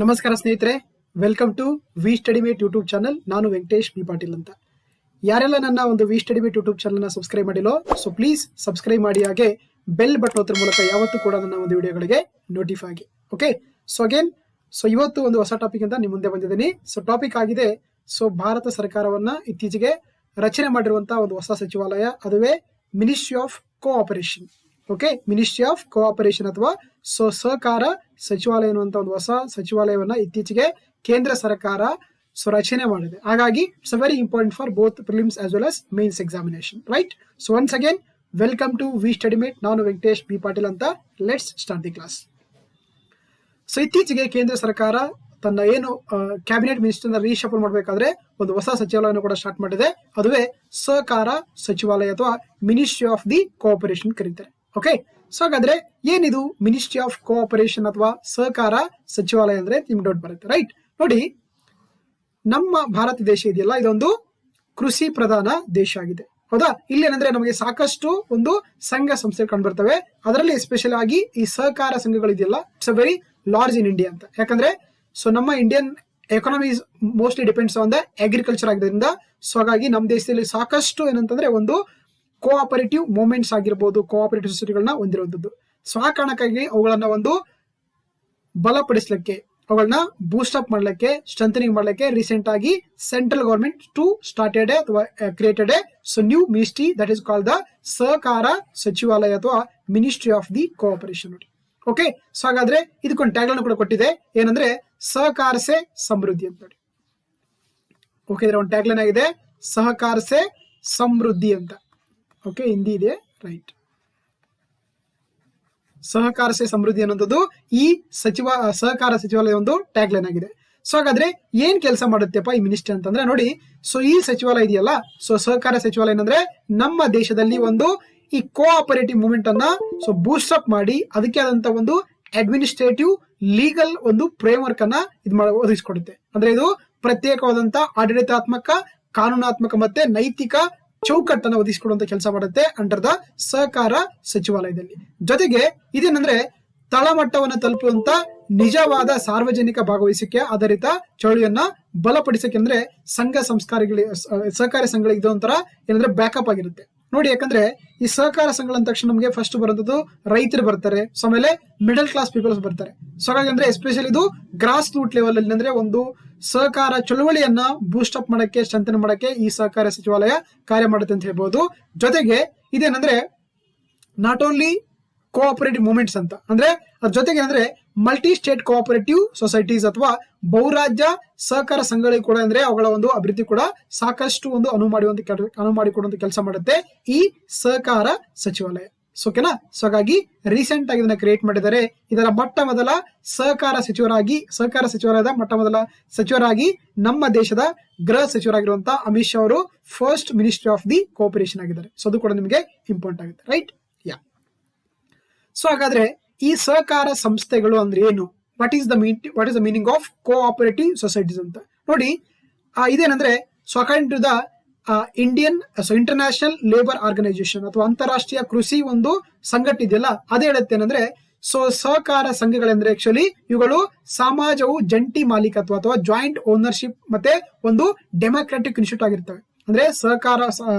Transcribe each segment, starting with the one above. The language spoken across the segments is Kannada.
ನಮಸ್ಕಾರ ಸ್ನೇಹಿತರೆ, welcome to V study mate YouTube channel. ನಾನು ವೆಂಕಟೇಶ್ ಬಿ ಪಾಟೀಲ್ ಅಂತ. ಯಾರೆಲ್ಲ ನನ್ನ ಒಂದು ವಿ ಸ್ಟಡಿ ಮೇಟ್ ಯೂಟ್ಯೂಬ್ ಚಾನಲ್ನ ಸಬ್ಸ್ಕ್ರೈಬ್ ಮಾಡಿಲ್ಲೋ ಸೊ ಪ್ಲೀಸ್ ಸಬ್ಸ್ಕ್ರೈಬ್ ಮಾಡಿ, ಹಾಗೆ ಬೆಲ್ ಬಟನ್ ಒತ್ತುವ ಮೂಲಕ ಯಾವತ್ತೂ ಕೂಡ ನನ್ನ ಒಂದು ವಿಡಿಯೋಗಳಿಗೆ ನೋಟಿಫೈ ಆಗಿ. ಓಕೆ, ಸೊ ಇವತ್ತು ಒಂದು ಹೊಸ ಟಾಪಿಕ್ ಅಂತ ನಿಮ್ಮ ಮುಂದೆ ಬಂದಿದ್ದೀನಿ. ಸೊ ಟಾಪಿಕ್ ಆಗಿದೆ, ಸೊ ಭಾರತ ಸರ್ಕಾರವನ್ನ ಇತ್ತೀಚೆಗೆ ರಚನೆ ಮಾಡಿರುವಂತಹ ಒಂದು ಹೊಸ ಸಚಿವಾಲಯ, ಅದುವೇ ministry of cooperation. Okay, ministry of cooperation ಅಥವಾ ಸಹಕಾರ ಸಚಿವಾಲಯ ಎನ್ನುವಂತ ಒಂದು ಹೊಸ ಸಚಿವಾಲಯವನ್ನ ಇತ್ತೀಚೆಗೆ ಕೇಂದ್ರ ಸರ್ಕಾರ ರಚನೆ ಮಾಡಿದೆ. ಹಾಗಾಗಿ it's very important for both prelims as well as mains examination, right? So once again welcome to V study mate. ನಾನು ವೆಂಕಟೇಶ್ ಬಿ ಪಾಟೀಲ್ ಅಂತ. Let's start the class. So ಇತ್ತೀಚೆಗೆ ಕೇಂದ್ರ ಸರ್ಕಾರ ತನ್ನ ಏನು ಕ್ಯಾಬಿನೆಟ್ ಮಿನಿಸ್ಟರ್ ರೀಶಫಲ್ ಮಾಡಬೇಕಾದ್ರೆ ಒಂದು ಹೊಸ ಸಚಿವಾಲಯವನ್ನು ಕೂಡ ಸ್ಟಾರ್ಟ್ ಮಾಡಿದೆ, ಅದುವೇ ಸಹಕಾರ ಸಚಿವಾಲಯ ಅಥವಾ ಮಿನಿಸ್ಟ್ರಿ ಆಫ್ ದಿ ಕೋಆಪರೇಷನ್ ಕರೀತಾರೆ. ಓಕೆ, ಸೊ ಹಾಗಾದ್ರೆ ಏನಿದು ಮಿನಿಸ್ಟ್ರಿ ಆಫ್ ಕೋಆಪರೇಷನ್ ಅಥವಾ ಸಹಕಾರ ಸಚಿವಾಲಯ ಅಂದ್ರೆ ನಿಮ್ಗೆ ಡೌಟ್ ಬರುತ್ತೆ, ರೈಟ್? ನೋಡಿ, ನಮ್ಮ ಭಾರತ ದೇಶ ಇದೆಯಲ್ಲ, ಇದೊಂದು ಕೃಷಿ ಪ್ರಧಾನ ದೇಶ ಆಗಿದೆ, ಹೌದಾ? ಇಲ್ಲಿ ಏನಂದ್ರೆ ನಮಗೆ ಸಾಕಷ್ಟು ಒಂದು ಸಂಘ ಸಂಸ್ಥೆಗಳು ಕಂಡು ಬರ್ತವೆ. ಅದರಲ್ಲಿ ಎಸ್ಪೆಷಲ್ ಆಗಿ ಈ ಸಹಕಾರ ಸಂಘಗಳು ಇದೆಯಲ್ಲ, it's a very large in India ಅಂತ. ಯಾಕಂದ್ರೆ ಸೊ ನಮ್ಮ Indian economy mostly depends on the agriculture ಆಗಿದ್ದರಿಂದ, ಸೊ ಹಾಗಾಗಿ ನಮ್ಮ ದೇಶದಲ್ಲಿ ಸಾಕಷ್ಟು ಏನಂತಂದ್ರೆ ಒಂದು ಕೋಆಪರೇಟಿವ್ ಮೂವ್ಮೆಂಟ್ಸ್ ಆಗಿರ್ಬೋದು, ಕೋಆಪರೇಟಿವ್ ಸೊಸೈಟಿಗಳನ್ನ ಹೊಂದಿರುವಂತದ್ದು. ಸೊ ಆ ಕಾರಣಕ್ಕಾಗಿ ಅವುಗಳನ್ನ ಒಂದು ಬಲಪಡಿಸಲಿಕ್ಕೆ, ಅವುಗಳನ್ನ ಬೂಸ್ಟ್ ಅಪ್ ಮಾಡ್ಲಿಕ್ಕೆ, ಸ್ಟ್ರೆಂಥನಿಂಗ್ ಮಾಡ್ಲಿಕ್ಕೆ ರೀಸೆಂಟ್ ಆಗಿ ಸೆಂಟ್ರಲ್ ಗವರ್ಮೆಂಟ್ ಸ್ಟಾರ್ಟೆಡ್ ಅಥವಾ created new ministry that is called the ಸಹಕಾರ ಸಚಿವಾಲಯ ಅಥವಾ ministry of the cooperation. Okay, so ಹಾಗಾದ್ರೆ ಇದಕ್ಕೊಂದು ಟ್ಯಾಗ್ ಲೈನ್ ಕೂಡ ಕೊಟ್ಟಿದೆ, ಏನಂದ್ರೆ ಸಹಕಾರ ಸೆ ಸಮೃದ್ಧಿ ಅಂತ ನೋಡಿ. ಓಕೆ, ಇದರ ಒಂದು ಟ್ಯಾಗ್ ಲೈನ್ ಆಗಿದೆ ಸಹಕಾರ ಸೆ ಸಮೃದ್ಧಿ ಅಂತ. ಓಕೆ, ಹಿಂದಿ ಇದೆ, ರೈಟ್? ಸಹಕಾರ ಸೆ ಸಮೃದ್ಧಿ ಅನ್ನೋದು ಈ ಸಹಕಾರ ಸಚಿವಾಲಯ ಒಂದು ಟ್ಯಾಗ್ ಲೈನ್ ಆಗಿದೆ. ಸೊ ಹಾಗಾದ್ರೆ ಏನ್ ಕೆಲಸ ಮಾಡುತ್ತೆಪ್ಪ ಈ ಮಿನಿಸ್ಟ್ರಿ ಅಂತಂದ್ರೆ ನೋಡಿ, ಸೊ ಈ ಸಚಿವಾಲಯ ಇದೆಯಲ್ಲ, ಸೊ ಸಹಕಾರ ಸಚಿವಾಲಯ ಏನಂದ್ರೆ ನಮ್ಮ ದೇಶದಲ್ಲಿ ಒಂದು ಈ ಕೋಆಪರೇಟಿವ್ ಮೂವ್ಮೆಂಟ್ ಅನ್ನ ಬೂಸ್ಟ್ ಅಪ್ ಮಾಡಿ ಅದಕ್ಕೆ ಆದಂತ ಒಂದು ಅಡ್ಮಿನಿಸ್ಟ್ರೇಟಿವ್ ಲೀಗಲ್ ಒಂದು ಫ್ರೇಮ್ ವರ್ಕ್ ಅನ್ನ ಒದಗಿಸಿಕೊಡುತ್ತೆ. ಅಂದ್ರೆ ಇದು ಪ್ರತ್ಯೇಕವಾದಂತ ಆಡಳಿತಾತ್ಮಕ, ಕಾನೂನಾತ್ಮಕ ಮತ್ತೆ ನೈತಿಕ ಚೌಕಟ್ಟನ್ನು ಒದಗಿಸಿಕೊಡುವಂತ ಕೆಲಸ ಮಾಡುತ್ತೆ ಅಂಡರ್ ದ ಸಹಕಾರ ಸಚಿವಾಲಯದಲ್ಲಿ. ಜೊತೆಗೆ ಇದೇನಂದ್ರೆ ತಳಮಟ್ಟವನ್ನು ತಲುಪುವಂತ ನಿಜವಾದ ಸಾರ್ವಜನಿಕ ಭಾಗವಹಿಸುವಿಕೆ ಆಧಾರಿತ ಚಳುವಳಿಯನ್ನ ಬಲಪಡಿಸಕ್ಕೆ ಅಂದ್ರೆ ಸಂಘ ಸಂಸ್ಕಾರಗಳಿಗೆ, ಸಹಕಾರಿ ಸಂಘಗಳಿಗೆ ಇದೊಂಥರ ಏನಂದ್ರೆ ಬ್ಯಾಕಪ್ ಆಗಿರುತ್ತೆ ನೋಡಿ. ಯಾಕಂದ್ರೆ ಈ ಸಹಕಾರ ಸಂಘಗಳ ಅಂದ ತಕ್ಷಣ ನಮಗೆ ಫಸ್ಟ್ ಬರೋದು ರೈತರು ಬರ್ತಾರೆ, ಸೊ ಆಮೇಲೆ ಮಿಡಲ್ ಕ್ಲಾಸ್ ಪೀಪಲ್ಸ್ ಬರ್ತಾರೆ. ಸೊ ಹಾಗಾಗಿ ಅಂದ್ರೆ ಎಸ್ಪೆಷಲಿ ಇದು ಗ್ರಾಸ್ ರೂಟ್ ಲೆವೆಲ್ ಅಲ್ಲಿ ಅಂದ್ರೆ ಒಂದು ಸಹಕಾರ ಚಳುವಳಿಯನ್ನ ಬೂಸ್ಟ್ ಅಪ್ ಮಾಡಕ್ಕೆ, ಸ್ಟ್ರೆಂಥನ್ ಮಾಡಕ್ಕೆ ಈ ಸಹಕಾರ ಸಚಿವಾಲಯ ಕಾರ್ಯ ಮಾಡುತ್ತೆ ಅಂತ ಹೇಳ್ಬೋದು. ಜೊತೆಗೆ ಇದೇನಂದ್ರೆ ನಾಟ್ ಓನ್ಲಿ ಕೋಆಪರೇಟಿವ್ ಮೂವ್ಮೆಂಟ್ಸ್ ಅಂತ, ಅಂದ್ರೆ ಅದ್ರ ಜೊತೆಗೆ ಅಂದ್ರೆ ಮಲ್ಟಿ ಸ್ಟೇಟ್ ಕೋಆಪರೇಟಿವ್ ಸೊಸೈಟೀಸ್ ಅಥವಾ ಬಹುರಾಜ್ಯ ಸಹಕಾರ ಸಂಘಗಳಿಗೆ ಕೂಡ ಅಂದ್ರೆ ಅವುಗಳ ಒಂದು ಅಭಿವೃದ್ಧಿ ಕೂಡ ಸಾಕಷ್ಟು ಒಂದು ಅನುವು ಮಾಡಿಕೊಡುವಂತ ಕೆಲಸ ಮಾಡುತ್ತೆ ಈ ಸಹಕಾರ ಸಚಿವಾಲಯ. ಓಕೆನಾ? ಸೊ ಹಾಗಾಗಿ ರೀಸೆಂಟ್ ಆಗಿ ಇದನ್ನ ಕ್ರಿಯೇಟ್ ಮಾಡಿದ್ದಾರೆ. ಇದರ ಮೊಟ್ಟ ಮೊದಲ ಸಹಕಾರ ಸಚಿವಾಲಯದ ಮೊಟ್ಟ ಮೊದಲ ಸಚಿವರಾಗಿ ನಮ್ಮ ದೇಶದ ಗೃಹ ಸಚಿವರಾಗಿರುವಂತಹ ಅಮಿತ್ ಶಾ ಅವರು first ministry of the cooperation ಆಗಿದ್ದಾರೆ. ಸೊ ಅದು ಕೂಡ ನಿಮಗೆ ಇಂಪಾರ್ಟೆಂಟ್ ಆಗುತ್ತೆ, ರೈಟ್? ಯಾ. ಸೊ ಹಾಗಾದ್ರೆ ಈ ಸಹಕಾರ ಸಂಸ್ಥೆಗಳು ಅಂದ್ರೆ ಏನು? What is the meaning of cooperative societies ಅಂತ ನೋಡಿ. ಇದೇನಂದ್ರೆ so according to the international labour organisation ಅಥವಾ ಅಂತಾರಾಷ್ಟ್ರೀಯ ಕೃಷಿ ಒಂದು ಸಂಘಟನೆ ಇದೆಯಲ್ಲ, ಅದೇ ಹೇಳುತ್ತೆ ಏನಂದ್ರೆ ಸಹಕಾರ ಸಂಘಗಳೆಂದ್ರೆ ಆಕ್ಚುಲಿ ಇವುಗಳು ಸಮಾಜವು ಜಂಟಿ ಮಾಲೀಕತ್ವ ಅಥವಾ ಜಾಯಿಂಟ್ ಓನರ್ಶಿಪ್ ಮತ್ತೆ ಒಂದು ಡೆಮೋಕ್ರಾಟಿಕ್ ಇನ್ಸ್ಟಿಟ್ಯೂಟ್ ಆಗಿರ್ತವೆ. ಅಂದ್ರೆ ಸಹಕಾರ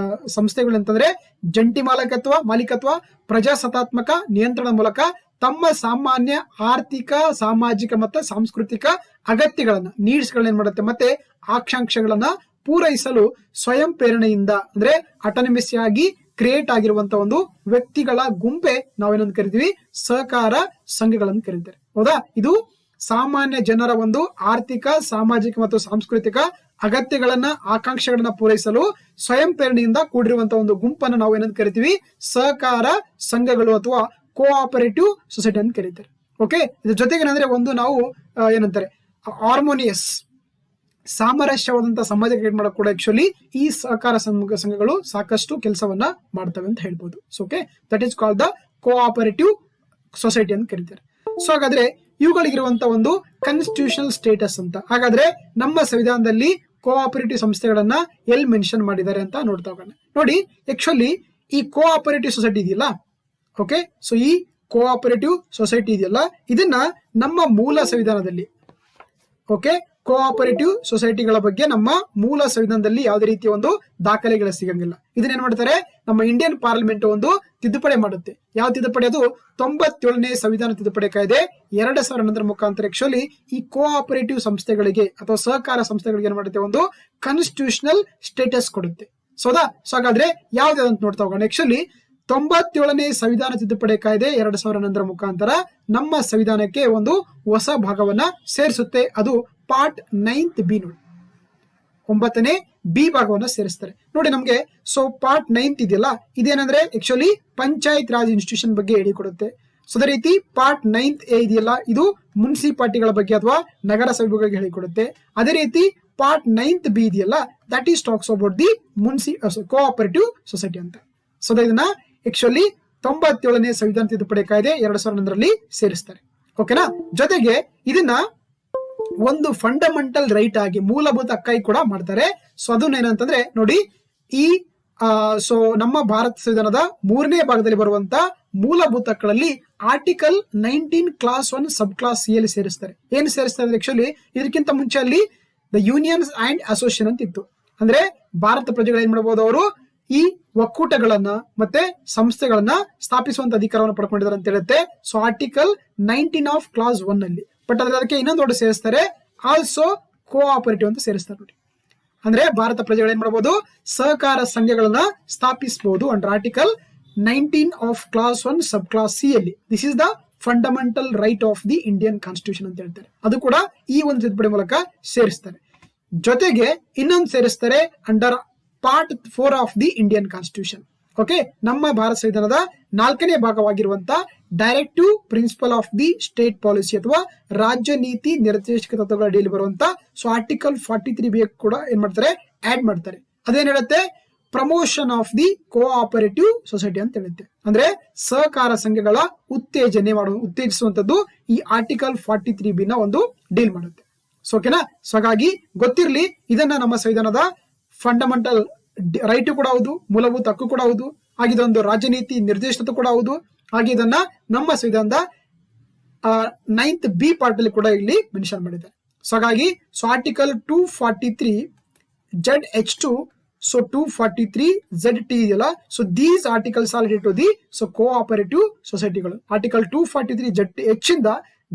ಸಂಸ್ಥೆಗಳು ಅಂತಂದ್ರೆ ಜಂಟಿ ಮಾಲೀಕತ್ವ ಪ್ರಜಾಸತ್ತಾತ್ಮಕ ನಿಯಂತ್ರಣ ಮೂಲಕ ತಮ್ಮ ಸಾಮಾನ್ಯ ಆರ್ಥಿಕ, ಸಾಮಾಜಿಕ ಮತ್ತೆ ಸಾಂಸ್ಕೃತಿಕ ಅಗತ್ಯಗಳನ್ನ, ನೀಡ್ಸ್ಗಳನ್ನ ಏನ್ ಮಾಡುತ್ತೆ ಮತ್ತೆ ಆಕಾಂಕ್ಷೆಗಳನ್ನ ಪೂರೈಸಲು ಸ್ವಯಂ ಪ್ರೇರಣೆಯಿಂದ ಅಂದ್ರೆ ಅಟಾನಮಸ್ ಆಗಿ ಕ್ರಿಯೇಟ್ ಆಗಿರುವಂತ ಒಂದು ವ್ಯಕ್ತಿಗಳ ಗುಂಪೆ ನಾವೇನಂತ ಕರಿತೀವಿ, ಸಹಕಾರ ಸಂಘಗಳನ್ನು ಕರೀತಾರೆ, ಹೌದಾ? ಇದು ಸಾಮಾನ್ಯ ಜನರ ಒಂದು ಆರ್ಥಿಕ, ಸಾಮಾಜಿಕ ಮತ್ತು ಸಾಂಸ್ಕೃತಿಕ ಅಗತ್ಯಗಳನ್ನ, ಆಕಾಂಕ್ಷೆಗಳನ್ನ ಪೂರೈಸಲು ಸ್ವಯಂ ಪ್ರೇರಣೆಯಿಂದ ಕೂಡಿರುವಂತಹ ಒಂದು ಗುಂಪನ್ನು ನಾವು ಏನಂತ ಕರಿತೀವಿ, ಸಹಕಾರ ಸಂಘಗಳು ಅಥವಾ ಕೋಆಪರೇಟಿವ್ ಸೊಸೈಟಿ ಅಂತ ಕರೀತಾರೆ. ಓಕೆ, ಇದ್ರ ಜೊತೆಗೆ ಏನಂದ್ರೆ ಒಂದು ನಾವು ಏನಂತಾರೆ ಹಾರ್ಮೋನಿಯಸ್ ಸಾಮರಸ್ಯವಾದಂತಹ ಸಮಾಜ ಕ್ರಿಯೇಟ್ ಮಾಡಕ್ ಕೂಡ ಆಕ್ಚುಲಿ ಈ ಸಹಕಾರ ಸಂಘಗಳು ಸಾಕಷ್ಟು ಕೆಲಸವನ್ನ ಮಾಡ್ತವೆ ಅಂತ ಹೇಳ್ಬೋದು. Okay, that is called the cooperative society ಅಂತ ಕರೀತಾರೆ. ಸೊ ಹಾಗಾದ್ರೆ ಇವುಗಳಿಗಿರುವಂತ ಒಂದು ಕಾನ್ಸ್ಟಿಟ್ಯೂಷನಲ್ ಸ್ಟೇಟಸ್ ಅಂತ. ಹಾಗಾದ್ರೆ ನಮ್ಮ ಸಂವಿಧಾನದಲ್ಲಿ ಕೋಆಪರೇಟಿವ್ ಸಂಸ್ಥೆಗಳನ್ನ ಎಲ್ಲಿ ಮೆನ್ಷನ್ ಮಾಡಿದ್ದಾರೆ ಅಂತ ನೋಡ್ತಾ ಹೋಗೋಣ. ನೋಡಿ, ಆಕ್ಚುಲಿ ಈ ಕೋಆಪರೇಟಿವ್ ಸೊಸೈಟಿ ಇದೆಯಲ್ಲ, ಓಕೆ, ಸೊ ಈ ಕೋಆಪರೇಟಿವ್ ಸೊಸೈಟಿ ಇದೆಯಲ್ಲ, ಇದನ್ನ ನಮ್ಮ ಮೂಲ ಸಂವಿಧಾನದಲ್ಲಿ ಓಕೆ, ಕೋಆಪರೇಟಿವ್ ಸೊಸೈಟಿಗಳ ಬಗ್ಗೆ ನಮ್ಮ ಮೂಲ ಸಂವಿಧಾನದಲ್ಲಿ ಯಾವುದೇ ರೀತಿಯ ಒಂದು ದಾಖಲೆಗಳು ಸಿಗಂಗಿಲ್ಲ. ಇದನ್ನೇನ್ ಮಾಡ್ತಾರೆ, ನಮ್ಮ ಇಂಡಿಯನ್ ಪಾರ್ಲಿಮೆಂಟ್ ಒಂದು ತಿದ್ದುಪಡಿ ಮಾಡುತ್ತೆ. ಯಾವ ತಿದ್ದುಪಡಿ ಅದು? 97ನೇ ಸಂವಿಧಾನ ತಿದ್ದುಪಡಿ ಕಾಯ್ದೆ 2000 ಮುಖಾಂತರ ಆಕ್ಚುಲಿ ಈ ಕೋಆಪರೇಟಿವ್ ಸಂಸ್ಥೆಗಳಿಗೆ ಅಥವಾ ಸಹಕಾರ ಸಂಸ್ಥೆಗಳಿಗೆ ಏನ್ ಮಾಡುತ್ತೆ, ಒಂದು ಕಾನ್ಸ್ಟಿಟ್ಯೂಷನಲ್ ಸ್ಟೇಟಸ್ ಕೊಡುತ್ತೆ. ಸೊ ಹಾಗಾದ್ರೆ ಯಾವ್ದು ಅಂತ ನೋಡ್ತಾ ಹೋಗೋಣ. ಆಕ್ಚುಲಿ 97ನೇ ಸಂವಿಧಾನ ತಿದ್ದುಪಡಿ ಕಾಯ್ದೆ 2001 ಮುಖಾಂತರ ನಮ್ಮ ಸಂವಿಧಾನಕ್ಕೆ ಒಂದು ಹೊಸ ಭಾಗವನ್ನ ಸೇರಿಸುತ್ತೆ. ಅದು ಪಾರ್ಟ್ 9 ಬಿ. ನೋಡಿ, 9ನೇ ಬಿ ಭಾಗವನ್ನ ಸೇರಿಸ್ತಾರೆ. ನೋಡಿ ನಮ್ಗೆ. ಸೊ ಪಾರ್ಟ್ 9 ಇದೆಯಲ್ಲ, ಇದೇನಂದ್ರೆ ಆಕ್ಚುಲಿ ಪಂಚಾಯತ್ ರಾಜ್ ಇನ್ಸ್ಟಿಟ್ಯೂಷನ್ ಬಗ್ಗೆ ಹೇಳಿಕೊಡುತ್ತೆ. ಸೊ ಅದೇ ರೀತಿ ಪಾರ್ಟ್ 9 ಎ ಇದೆಯಲ್ಲ, ಇದು ಮುನ್ಸಿಪಾಲಿಟಿಗಳ ಬಗ್ಗೆ ಅಥವಾ ನಗರ ಸಭೆಗಳಿಗೆ ಹೇಳಿಕೊಡುತ್ತೆ. ಅದೇ ರೀತಿ ಪಾರ್ಟ್ 9 ಬಿ ಇದೆಯಲ್ಲ, that is talks about the cooperative society ಅಂತ. ಸೊ ಇದನ್ನ ಆಕ್ಚುಲಿ 97ನೇ ಸಂವಿಧಾನ ತಿದ್ದುಪಡಿ ಕಾಯ್ದೆ 2001 ಸೇರಿಸ್ತಾರೆ. ಓಕೆನಾ. ಜೊತೆಗೆ ಇದನ್ನ ಒಂದು ಫಂಡಮೆಂಟಲ್ ರೈಟ್ ಆಗಿ, ಮೂಲಭೂತ ಹಕ್ಕಾಗಿ ಕೂಡ ಮಾಡ್ತಾರೆ. ಸೊ ಅದನ್ನ ಏನಂತಂದ್ರೆ ನೋಡಿ, ಈ ನಮ್ಮ ಭಾರತ ಸಂವಿಧಾನದ 3ನೇ ಭಾಗದಲ್ಲಿ ಬರುವಂತ ಮೂಲಭೂತ ಹಕ್ಕುಗಳಲ್ಲಿ article 19 class 1 sub clause C ಅಲ್ಲಿ ಸೇರಿಸ್ತಾರೆ. ಏನು ಸೇರಿಸ್ತಾರೆ ಆಕ್ಚುಲಿ, ಇದಕ್ಕಿಂತ ಮುಂಚೆ ಅಲ್ಲಿ ದ ಯೂನಿಯನ್ಸ್ ಅಂಡ್ ಅಸೋಸಿಯೇಷನ್ ಅಂತ ಇತ್ತು. ಅಂದ್ರೆ ಭಾರತ ಪ್ರಜೆಗಳು ಏನ್ ಮಾಡಬಹುದು, ಅವರು ಈ ಒಕ್ಕೂಟಗಳನ್ನ ಮತ್ತೆ ಸಂಸ್ಥೆಗಳನ್ನ ಸ್ಥಾಪಿಸುವಂತ ಅಧಿಕಾರವನ್ನು ಪಡ್ಕೊಂಡಿದ್ದಾರೆ ಅಂತ ಹೇಳುತ್ತೆ. ಸೊ ಆರ್ಟಿಕಲ್ 19 ಆಫ್ ಕ್ಲಾಸ್ 1 ಅಲ್ಲಿ. ಬಟ್ ಅದಕ್ಕೆ ಇನ್ನೊಂದು ಸೇರಿಸ್ತಾರೆ, ಆಲ್ಸೋ ಕೋಆಪರೇಟಿವ್ ಅಂತ ಸೇರಿಸ್ತಾರೆ. ನೋಡಿ, ಅಂದ್ರೆ ಭಾರತ ಪ್ರಜೆಗಳು ಏನ್ ಮಾಡಬಹುದು, ಸಹಕಾರ ಸಂಘಗಳನ್ನ ಸ್ಥಾಪಿಸಬಹುದು under article 19 of clause 1 sub clause C ಅಲ್ಲಿ. This is the fundamental right of the Indian constitution ಅಂತ ಹೇಳ್ತಾರೆ. ಅದು ಕೂಡ ಈ ಒಂದು ತಿದ್ದುಪಡಿ ಮೂಲಕ ಸೇರಿಸ್ತಾರೆ. ಜೊತೆಗೆ ಇನ್ನೊಂದು ಸೇರಿಸ್ತಾರೆ under part 4 of the Indian constitution. Okay, ನಮ್ಮ ಭಾರತ ಸಂವಿಧಾನದ 4ನೇ ಭಾಗವಾಗಿರುವಂತ directive principle of the state policy ಅಥವಾ ರಾಜ್ಯ ನೀತಿ ನಿರ್ದೇಶಕ ತತ್ವಗಳ ಅಡಿಯಲ್ಲಿ ಬರುವಂತ ಸೊ ಆರ್ಟಿಕಲ್ 43 ಬಿ ಕೂಡ ಏನ್ ಮಾಡ್ತಾರೆ, ಆಡ್ ಮಾಡ್ತಾರೆ. ಅದೇನ್ ಹೇಳುತ್ತೆ, promotion of the cooperative society ಅಂತ ಹೇಳುತ್ತೆ. ಅಂದ್ರೆ ಸಹಕಾರ ಸಂಘಗಳ ಉತ್ತೇಜಿಸುವಂತದ್ದು ಈ ಆರ್ಟಿಕಲ್ 43 ಬಿ ನ ಒಂದು ಡೀಲ್ ಮಾಡುತ್ತೆ. ಸೊ ಓಕೆನಾ. ಸೊ ಹಾಗಾಗಿ ಗೊತ್ತಿರ್ಲಿ, ಇದನ್ನ ನಮ್ಮ ಸಂವಿಧಾನದ ಫಂಡಮೆಂಟಲ್ ರೈಟ್ ಕೂಡ ಹೌದು, ಮೂಲಭೂತ ಹಕ್ಕು ಕೂಡ ಹೌದು, ಹಾಗೆ ಇದೊಂದು ರಾಜನೀತಿ ನಿರ್ದೇಶನ ಕೂಡ ಹೌದು. ಹಾಗೆ ಇದನ್ನ ನಮ್ಮ ಸಂವಿಧಾನದ 9th ಬಿ ಪಾರ್ಟ್ ಅಲ್ಲಿ ಕೂಡ ಇಲ್ಲಿ ಮೆನ್ಷನ್ ಮಾಡಿದ್ದಾರೆ. ಸೊ ಹಾಗಾಗಿ so article 243 ZH2 so 243 ZT ಇದೆಯಲ್ಲ, so these articles are related to the so cooperative ಸೊಸೈಟಿಗಳು. ಆರ್ಟಿಕಲ್ 243 ZH ಇಂದ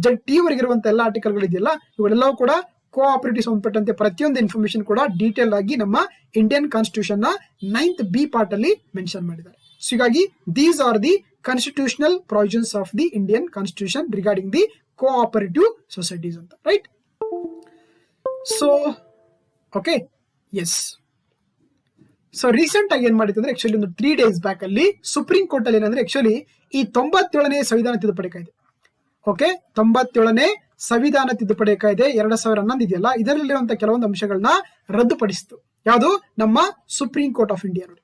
ZT ವರೆಗೆ ಇರುವಂತ ಎಲ್ಲ ಆರ್ಟಿಕಲ್ಗಳು ಇದೆಯಲ್ಲ, ಇವೆಲ್ಲವೂ ಕೂಡ ಕೋಆಪರೇಟಿವ್ ಸಂಬಂಧಪಟ್ಟಂತೆ ಪ್ರತಿಯೊಂದು ಇನ್ಫಾರ್ಮೇಶನ್ ಕೂಡ ಡೀಟೇಲ್ ಆಗಿ ನಮ್ಮ ಇಂಡಿಯನ್ ಕಾನ್ಸ್ಟಿಟ್ಯೂಷನ್ ನ 9th ಬಿ ಪಾರ್ಟ್ ಅಲ್ಲಿ ಮೆನ್ಷನ್ ಮಾಡಿದ್ದಾರೆ. ಸೊ ಹೀಗಾಗಿ these are the constitutional provisions of the Indian constitution regarding the cooperative societies ಅಂತ. Right. So okay, yes. So recent ಆಗಿ ಏನ್ ಮಾಡಿತ್ತು ಅಂದ್ರೆ ಆಕ್ಚುಲಿ ಒಂದು 3 days ಬ್ಯಾಕ್ ಅಲ್ಲಿ ಸುಪ್ರೀಂ ಕೋರ್ಟ್ ಅಲ್ಲಿ ಏನಂದ್ರೆ ಆಕ್ಚುಲಿ ಈ 97ನೇ ಸಂವಿಧಾನ ತಿದ್ದುಪಡಿ ಕಾಯ್ದೆ, ಓಕೆ, 97ನೇ ಸಂವಿಧಾನ ತಿದ್ದುಪಡಿ ಕಾಯ್ದೆ 2011 ಇದೆಯಲ್ಲ, ಇದರಲ್ಲಿರುವಂತಹ ಕೆಲವೊಂದು ಅಂಶಗಳನ್ನ ರದ್ದುಪಡಿಸಿತು. ಯಾವುದು? ನಮ್ಮ ಸುಪ್ರೀಂ ಕೋರ್ಟ್ ಆಫ್ ಇಂಡಿಯಾ. ನೋಡಿ,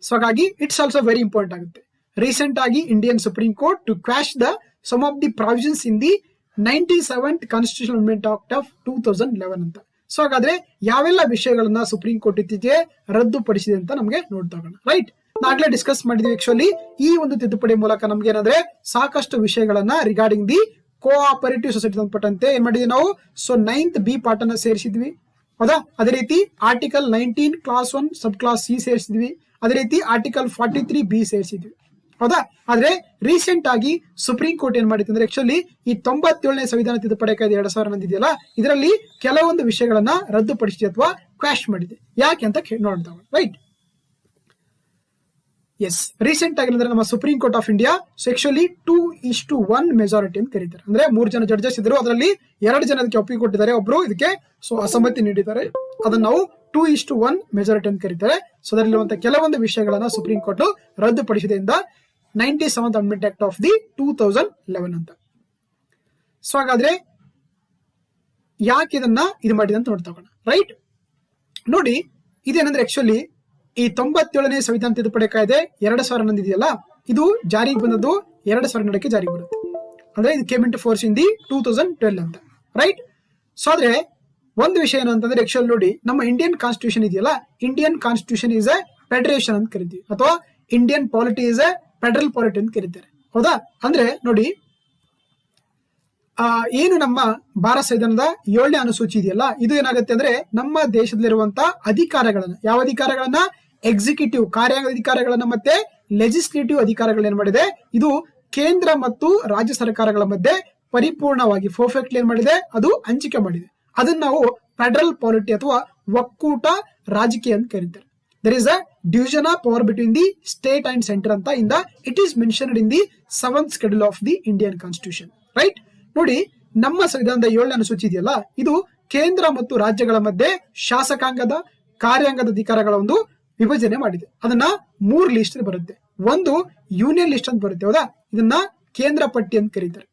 ಸೊ ಹಾಗಾಗಿ ಇಟ್ಸ್ ಆಲ್ಸೋ ವೆರಿ ಇಂಪಾರ್ಟೆಂಟ್ ಆಗುತ್ತೆ. ರೀಸೆಂಟ್ ಆಗಿ Indian Supreme Court to quash the some of the provisions in the 97th constitutional amendment act of 2011 ಅಂತ. ಸೊ ಹಾಗಾದ್ರೆ ಯಾವೆಲ್ಲ ವಿಷಯಗಳನ್ನ ಸುಪ್ರೀಂ ಕೋರ್ಟ್ ಇತ್ತೀಚೆಗೆ ರದ್ದುಪಡಿಸಿದೆ ಅಂತ ನಮಗೆ ನೋಡ್ತಾ ಹೋಗೋಣ. ರೈಟ್. ನಾಗ್ಲೇ ಡಿಸ್ಕಸ್ ಮಾಡಿದ್ವಿ ಆಕ್ಚುಲಿ ಈ ಒಂದು ತಿದ್ದುಪಡಿ ಮೂಲಕ ನಮ್ಗೆ ಏನಂದ್ರೆ ಸಾಕಷ್ಟು ವಿಷಯಗಳನ್ನ ರಿಗಾರ್ಡಿಂಗ್ ದಿ ಕೋಆಪರೇಟಿವ್ ಸೊಸೈಟಿ ಸಂಬಂಧಪಟ್ಟಂತೆ ಏನ್ ಮಾಡಿದ್ವಿ ನಾವು. ಸೊ 9th ಬಿ ಪಾರ್ಟ್ ಅನ್ನ ಸೇರಿಸಿದ್ವಿ, ಹೌದಾ. ಅದೇ ರೀತಿ article 19 class 1 sub clause C ಸೇರಿಸಿದ್ವಿ. ಅದೇ ರೀತಿ ಆರ್ಟಿಕಲ್ 43 ಬಿ ಸೇರಿಸಿದ್ವಿ, ಹೌದಾ. ಆದ್ರೆ ರೀಸೆಂಟ್ ಆಗಿ ಸುಪ್ರೀಂ ಕೋರ್ಟ್ ಏನ್ ಮಾಡಿತ್ತು ಅಂದ್ರೆ ಆಕ್ಚುಲಿ ಈ 97ನೇ ಸಂವಿಧಾನ ತಿದ್ದುಪಡಿ ಕಾಯ್ದೆ 2011 ಇದೆಯಲ್ಲ, ಇದರಲ್ಲಿ ಕೆಲವೊಂದು ವಿಷಯಗಳನ್ನ ರದ್ದುಪಡಿಸಿದೆ ಅಥವಾ ಕ್ವಾಶ್ ಮಾಡಿದೆ. ಯಾಕೆ ಅಂತ ನೋಡ್ತಾ. ರೈಟ್. ಎಸ್, ರೀಸೆಂಟ್ ಆಗಿ ಅಂದ್ರೆ ನಮ್ಮ Supreme Court of India actually 2:1 majority ಅಂತ ಕರೀತಾರೆ. ಅಂದ್ರೆ 3 ಜನ ಜಡ್ಜಸ್ ಇದ್ರು, ಅದರಲ್ಲಿ 2 ಜನ ಅದಕ್ಕೆ ಒಪ್ಪಿಗೆ ಕೊಟ್ಟಿದ್ದಾರೆ, ಒಬ್ರು ಇದಕ್ಕೆ ಸೊ ಅಸಮ್ಮತಿ ನೀಡಿದ್ದಾರೆ. ಅದನ್ನ ನಾವು 2:1 ಮೆಜಾರಿಟಿ ಅಂತ ಕರೀತಾರೆ. ಸೊ ಅದರಲ್ಲಿರುವಂತಹ ಕೆಲವೊಂದು ವಿಷಯಗಳನ್ನ ಸುಪ್ರೀಂ ಕೋರ್ಟ್ ರದ್ದುಪಡಿಸಿದೆ ಇಂದ 97th amendment act of the 2011 ಅಂತ. ಸೊ ಹಾಗಾದ್ರೆ ಯಾಕೆ ಇದನ್ನ ಇದು ಮಾಡಿದೆ ಅಂತ ನೋಡ್ತಾ ಹೋಗೋಣ. ರೈಟ್. ನೋಡಿ, ಇದೇನಂದ್ರೆ ಆಕ್ಚುಲಿ ಈ 97ನೇ ಸಂವಿಧಾನ ತಿದ್ದುಪಡಿ ಕಾಯ್ದೆ 2011 ಇದೆಯಲ್ಲ, ಇದು ಜಾರಿಗೆ ಬಂದದ್ದು 2012ಕ್ಕೆ ಜಾರಿಗೆ ಬರುತ್ತೆ. ಅಂದ್ರೆ ಇದು came into force in the 2012 ಅಂತ. ರೈಟ್. ಸೊ ಆದ್ರೆ ಒಂದು ವಿಷಯ ಏನಂತಂದ್ರೆ ಆಕ್ಚುಲಿ ನೋಡಿ, ನಮ್ಮ ಇಂಡಿಯನ್ ಕಾನ್ಸ್ಟಿಟ್ಯೂಷನ್ ಇದೆಯಲ್ಲ, Indian constitution is A federation ಅಂತ ಕರಿತೀವಿ, ಅಥವಾ Indian polity is A federal polity ಅಂತ ಕರೀತಾರೆ, ಹೌದಾ. ಅಂದ್ರೆ ನೋಡಿ, ಏನು ನಮ್ಮ ಭಾರತ ಸಂವಿಧಾನದ 7ನೇ ಅನುಸೂಚಿ ಇದೆಯಲ್ಲ, ಇದು ಏನಾಗುತ್ತೆ ಅಂದ್ರೆ ನಮ್ಮ ದೇಶದಲ್ಲಿರುವಂತ ಅಧಿಕಾರಗಳನ್ನ, ಯಾವ ಅಧಿಕಾರಗಳನ್ನ, ಎಕ್ಸಿಕ್ಯೂಟಿವ್ ಕಾರ್ಯಾಂಗ ಅಧಿಕಾರಗಳನ್ನ ಮತ್ತೆ ಲೆಜಿಸ್ಲೇಟಿವ್ ಅಧಿಕಾರಗಳನ್ನ ಏನ್ ಮಾಡಿದೆ, ಇದು ಕೇಂದ್ರ ಮತ್ತು ರಾಜ್ಯ ಸರ್ಕಾರಗಳ ಮಧ್ಯೆ ಪರಿಪೂರ್ಣವಾಗಿ ಪರ್ಫೆಕ್ಟ್ಲಿ ಏನ್ ಮಾಡಿದೆ, ಅದು ಹಂಚಿಕೆ ಮಾಡಿದೆ. ಅದನ್ನ ನಾವು ಫೆಡರಲ್ ಪಾಲಿಟಿ ಅಥವಾ ಒಕ್ಕೂಟ ರಾಜಕೀಯ ಅಂತ ಕರೀತಾರೆ. There is a division of power between the state and center ಅಂತ it is mentioned in the 7th schedule of the Indian Constitution. Right? ನೋಡಿ, ನಮ್ಮ ಸಂವಿಧಾನದ 7ನೇ ಅನುಸೂಚಿ ಇದೆಯಲ್ಲ, ಇದು ಕೇಂದ್ರ ಮತ್ತು ರಾಜ್ಯಗಳ ಮಧ್ಯೆ ಶಾಸಕಾಂಗದ ಕಾರ್ಯಾಂಗದ ಅಧಿಕಾರಗಳ ಒಂದು ವಿಭಜನೆ ಮಾಡಿದೆ. ಅದನ್ನ 3 ಲಿಸ್ಟ್ ಬರುತ್ತೆ. ಒಂದು ಯೂನಿಯನ್ ಲಿಸ್ಟ್ ಅಂತ ಬರುತ್ತೆ, ಹೌದಾ, ಇದನ್ನ ಕೇಂದ್ರ ಪಟ್ಟಿ ಅಂತ ಕರೀತಾರೆ.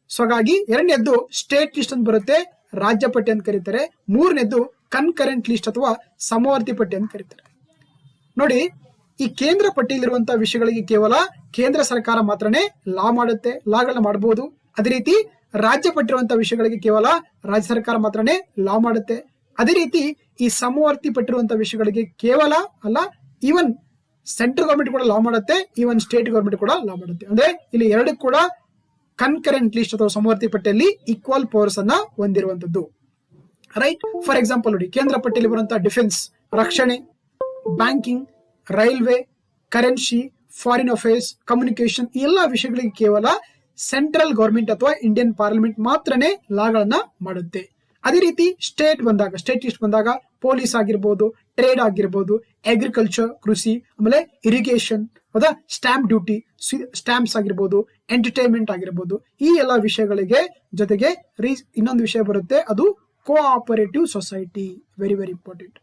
ಸೊ ಹಾಗಾಗಿ 2ನೇದ್ದು ಸ್ಟೇಟ್ ಲಿಸ್ಟ್ ಅಂತ ಬರುತ್ತೆ, ರಾಜ್ಯ ಪಟ್ಟಿ ಅಂತ ಕರೀತಾರೆ. 3ನೇದ್ದು ಕನ್ಕರೆಂಟ್ ಲಿಸ್ಟ್ ಅಥವಾ ಸಮವರ್ತಿ ಪಟ್ಟಿ ಅಂತ ಕರೀತಾರೆ. ನೋಡಿ, ಈ ಕೇಂದ್ರ ಪಟ್ಟಿಯಲ್ಲಿರುವಂತಹ ವಿಷಯಗಳಿಗೆ ಕೇವಲ ಕೇಂದ್ರ ಸರ್ಕಾರ ಮಾತ್ರನೇ ಲಾ ಮಾಡುತ್ತೆ, ಲಾಗಳನ್ನ ಮಾಡಬಹುದು. ಅದೇ ರೀತಿ ರಾಜ್ಯ ಪಟ್ಟಿರುವಂತಹ ವಿಷಯಗಳಿಗೆ ಕೇವಲ ರಾಜ್ಯ ಸರ್ಕಾರ ಮಾತ್ರನೇ ಲಾ ಮಾಡುತ್ತೆ. ಅದೇ ರೀತಿ ಈ ಸಮವರ್ತಿ ಪಟ್ಟಿರುವಂತಹ ವಿಷಯಗಳಿಗೆ ಕೇವಲ ಅಲ್ಲ, ಈವನ್ ಸೆಂಟ್ರಲ್ ಗವರ್ಮೆಂಟ್ ಕೂಡ ಲಾ ಮಾಡುತ್ತೆ, ಈವನ್ ಸ್ಟೇಟ್ ಗವರ್ಮೆಂಟ್ ಕೂಡ ಲಾ ಮಾಡುತ್ತೆ. ಅಂದ್ರೆ ಇಲ್ಲಿ 2 ಕೂಡ ಕನ್ಕರೆಂಟ್ ಲಿಸ್ಟ್ ಅಥವಾ ಸಮವರ್ತಿ ಪಟ್ಟಿಯಲ್ಲಿ ಈಕ್ವಲ್ ಪವರ್ಸ್ ಅನ್ನ ಹೊಂದಿರುವಂತದ್ದು. ರೈಟ್? ಫಾರ್ ಎಕ್ಸಾಂಪಲ್ ನೋಡಿ, ಕೇಂದ್ರ ಪಟ್ಟಿಯಲ್ಲಿ ಬರುವಂತಹ ಡಿಫೆನ್ಸ್, ರಕ್ಷಣೆ, banking, railway, currency, foreign affairs, communication, ಈ ಎಲ್ಲಾ ವಿಷಯಗಳಿಗೆ ಕೇವಲ ಸೆಂಟ್ರಲ್ ಗವರ್ಮೆಂಟ್ ಅಥವಾ ಇಂಡಿಯನ್ ಪಾರ್ಲಿಮೆಂಟ್ ಮಾತ್ರನೇ ಲಾಗಳನ್ನ ಮಾಡುತ್ತೆ. ಅದೇ ರೀತಿ ಸ್ಟೇಟ್ ಲಿಸ್ಟ್ ಬಂದಾಗ ಪೊಲೀಸ್ ಆಗಿರ್ಬೋದು, ಟ್ರೇಡ್ ಆಗಿರ್ಬೋದು, ಅಗ್ರಿಕಲ್ಚರ್ ಕೃಷಿ, ಆಮೇಲೆ ಇರಿಗೇಷನ್, ಹೌದಾ, ಸ್ಟಾಂಪ್ ಡ್ಯೂಟಿ, ಸ್ಟಾಂಪ್ಸ್ ಆಗಿರ್ಬೋದು, ಎಂಟರ್ಟೈನ್ಮೆಂಟ್ ಆಗಿರ್ಬೋದು, ಈ ಎಲ್ಲಾ ವಿಷಯಗಳಿಗೆ ಜೊತೆಗೆ ಇನ್ನೊಂದು ವಿಷಯ ಬರುತ್ತೆ, ಅದು cooperative society. Very very important.